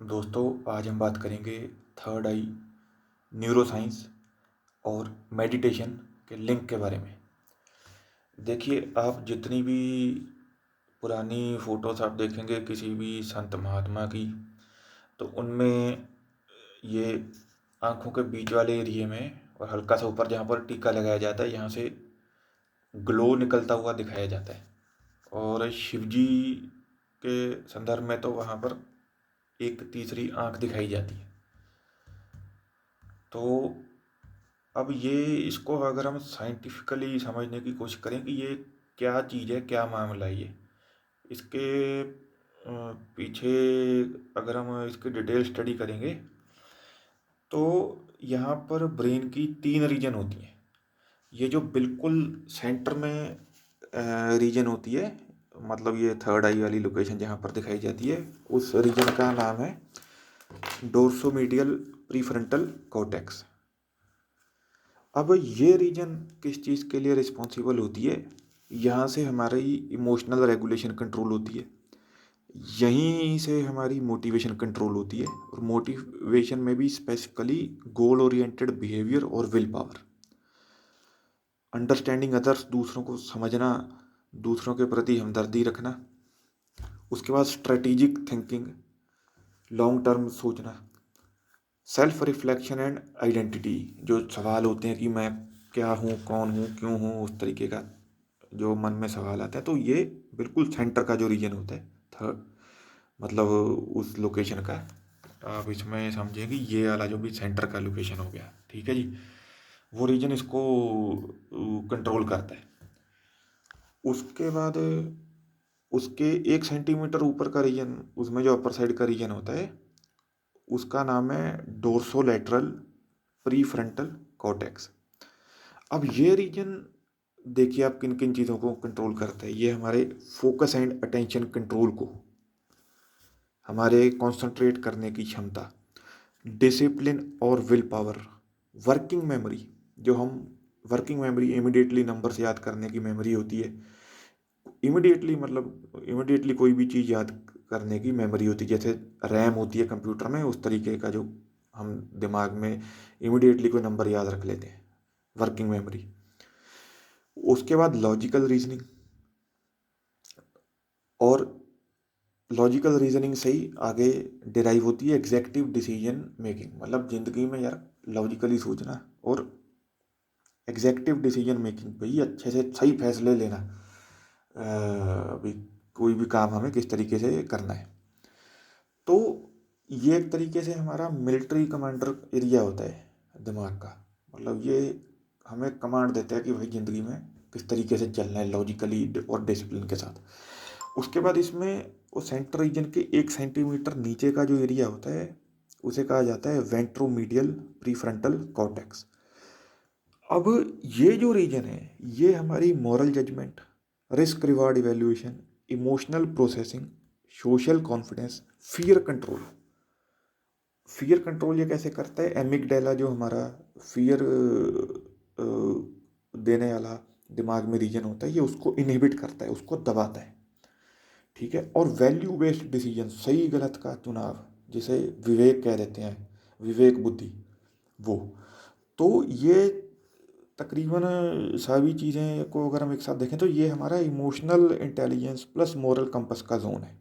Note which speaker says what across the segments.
Speaker 1: दोस्तों, आज हम बात करेंगे थर्ड आई, न्यूरोसाइंस और मेडिटेशन के लिंक के बारे में। देखिए, आप जितनी भी पुरानी फोटोज आप देखेंगे किसी भी संत महात्मा की, तो उनमें ये आँखों के बीच वाले एरिया में और हल्का सा ऊपर जहाँ पर टीका लगाया जाता है, यहाँ से ग्लो निकलता हुआ दिखाया जाता है। और शिव जी के संदर्भ में तो वहाँ पर एक तीसरी आँख दिखाई जाती है। तो अब ये इसको अगर हम साइंटिफिकली समझने की कोशिश करें कि ये क्या चीज़ है, क्या मामला है ये, इसके पीछे अगर हम इसकी डिटेल स्टडी करेंगे तो यहाँ पर ब्रेन की 3 रीजन होती हैं। ये जो बिल्कुल सेंटर में रीजन होती है, मतलब ये थर्ड आई वाली लोकेशन जहाँ पर दिखाई जाती है, उस रीजन का नाम है डोर्सोमीडियल प्रीफ्रंटल कॉर्टेक्स। अब ये रीजन किस चीज़ के लिए रिस्पॉन्सिबल होती है? यहाँ से हमारी इमोशनल रेगुलेशन कंट्रोल होती है, यहीं से हमारी मोटिवेशन कंट्रोल होती है, और मोटिवेशन में भी स्पेसिफिकली गोल ओरिएंटेड बिहेवियर और विल पावर, अंडरस्टैंडिंग अदर्स, दूसरों को समझना, दूसरों के प्रति हमदर्दी रखना, उसके बाद स्ट्रेटेजिक थिंकिंग, लॉन्ग टर्म सोचना, सेल्फ रिफ्लेक्शन एंड आइडेंटिटी, जो सवाल होते हैं कि मैं क्या हूँ, कौन हूँ, क्यों हूँ, उस तरीके का जो मन में सवाल आता है, तो ये बिल्कुल सेंटर का जो रीजन होता है थर्ड, मतलब उस लोकेशन का, आप इसमें समझिए कि ये वाला जो भी सेंटर का लोकेशन हो गया, ठीक है जी, वो रीजन इसको कंट्रोल करता है। उसके बाद उसके 1 सेंटीमीटर ऊपर का रीजन, उसमें जो अपर साइड का रीजन होता है, उसका नाम है डोर्सोलैटरल प्रीफ्रंटल कॉर्टेक्स। अब ये रीजन, देखिए आप किन किन चीज़ों को कंट्रोल करता है। ये हमारे फोकस एंड अटेंशन कंट्रोल को, हमारे कंसंट्रेट करने की क्षमता, डिसिप्लिन और विल पावर, वर्किंग मेमोरी, जो हम वर्किंग मेमोरी इमिडिएटली नंबर्स याद करने की मेमोरी होती है, इमिडिएटली मतलब इमिडिएटली कोई भी चीज़ याद करने की मेमोरी होती है, जैसे रैम होती है कंप्यूटर में, उस तरीके का जो हम दिमाग में इमिडिएटली कोई नंबर याद रख लेते हैं, वर्किंग मेमोरी। उसके बाद लॉजिकल रीजनिंग, और लॉजिकल रीजनिंग से ही आगे डिराइव होती है एग्जैक्टिव डिसीजन मेकिंग, मतलब ज़िंदगी में यार लॉजिकली सोचना और एग्जैक्टिव डिसीजन मेकिंग पे ही अच्छे से सही फैसले लेना। अभी कोई भी काम हमें किस तरीके से करना है, तो ये एक तरीके से हमारा मिलिट्री कमांडर एरिया होता है दिमाग का, मतलब ये हमें कमांड देता है कि भाई ज़िंदगी में किस तरीके से चलना है लॉजिकली और डिसिप्लिन के साथ। उसके बाद इसमें वो सेंटर रीजन के 1 सेंटीमीटर नीचे का जो एरिया होता है, उसे कहा जाता है वेंट्रोमीडियल प्रीफ्रंटल कॉर्टेक्स। अब ये जो रीजन है, ये हमारी moral judgement, risk reward evaluation, emotional processing, social confidence, fear control. Fear control ये कैसे करता है? एमिगडाला, जो हमारा फियर देने वाला दिमाग में रीजन होता है, ये उसको इनहिबिट करता है, उसको दबाता है, ठीक है। और वैल्यू बेस्ड डिसीजन, सही गलत का चुनाव, जिसे विवेक कह देते हैं, विवेक बुद्धि, वो, तो ये तकरीबन सभी चीज़ें को अगर हम एक साथ देखें तो ये हमारा emotional intelligence plus moral compass का जोन है,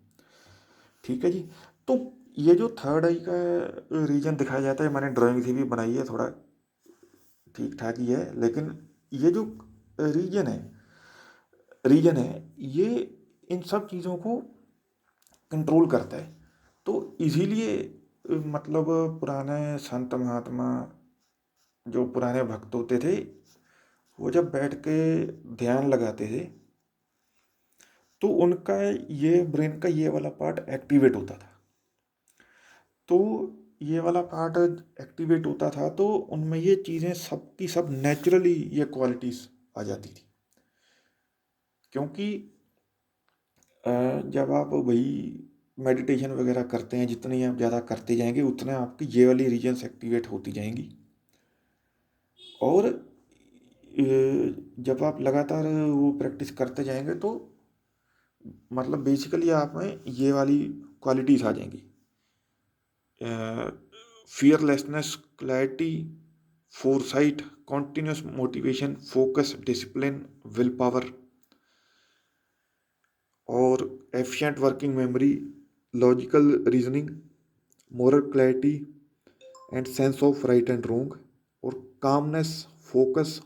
Speaker 1: ठीक है जी। तो ये जो थर्ड आई का रीजन दिखाया जाता है, मैंने ड्राइंग से भी बनाई है, थोड़ा ठीक ठाक ही है, लेकिन ये जो रीजन है ये इन सब चीज़ों को कंट्रोल करता है। तो इसीलिए मतलब पुराने संत महात्मा, जो पुराने भक्त होते थे, वो जब बैठ के ध्यान लगाते थे तो उनका ये ब्रेन का ये वाला पार्ट एक्टिवेट होता था। तो ये वाला पार्ट एक्टिवेट होता था तो उनमें ये चीज़ें सब की सब नेचुरली ये क्वालिटीज़ आ जाती थी, क्योंकि जब आप वही मेडिटेशन वगैरह करते हैं, जितनी आप ज़्यादा करते जाएंगे उतने आपकी ये वाली रीजन्स एक्टिवेट होती जाएंगी। और जब आप लगातार वो प्रैक्टिस करते जाएंगे तो मतलब बेसिकली आप में ये वाली क्वालिटीज़ आ जाएंगी। fearlessness, clarity, foresight, continuous motivation, focus, discipline, willpower, और efficient working memory, logical reasoning, moral clarity and sense of right and wrong, और कामनेस, फोकस,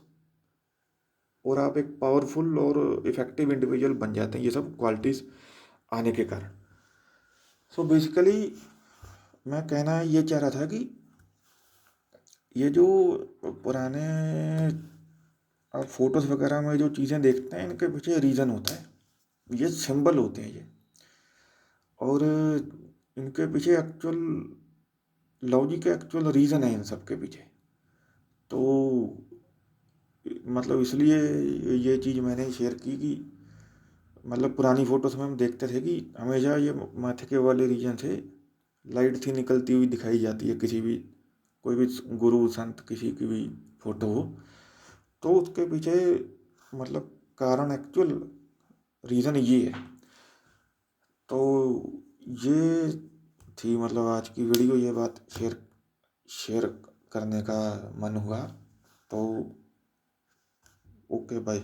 Speaker 1: और आप एक पावरफुल और इफेक्टिव इंडिविजुअल बन जाते हैं, ये सब क्वालिटीज़ आने के कारण। सो बेसिकली मैं कहना ये चाह रहा था कि ये जो पुराने आप फोटोज़ वगैरह में जो चीज़ें देखते हैं, इनके पीछे रीज़न होता है, ये सिंबल होते हैं ये, और इनके पीछे एक्चुअल लॉजिक, एक्चुअल रीज़न है इन सब के पीछे। तो मतलब इसलिए ये चीज़ मैंने शेयर की कि मतलब पुरानी फ़ोटोज़ में हम देखते थे कि हमेशा ये माथे के वाले रीजन से लाइट सी निकलती हुई दिखाई जाती है, किसी भी कोई भी गुरु संत किसी की भी फ़ोटो हो, तो उसके पीछे मतलब कारण, एक्चुअल रीज़न ये है। तो ये थी मतलब आज की वीडियो, ये बात शेयर करने का मन हुआ। तो ओके, बाय।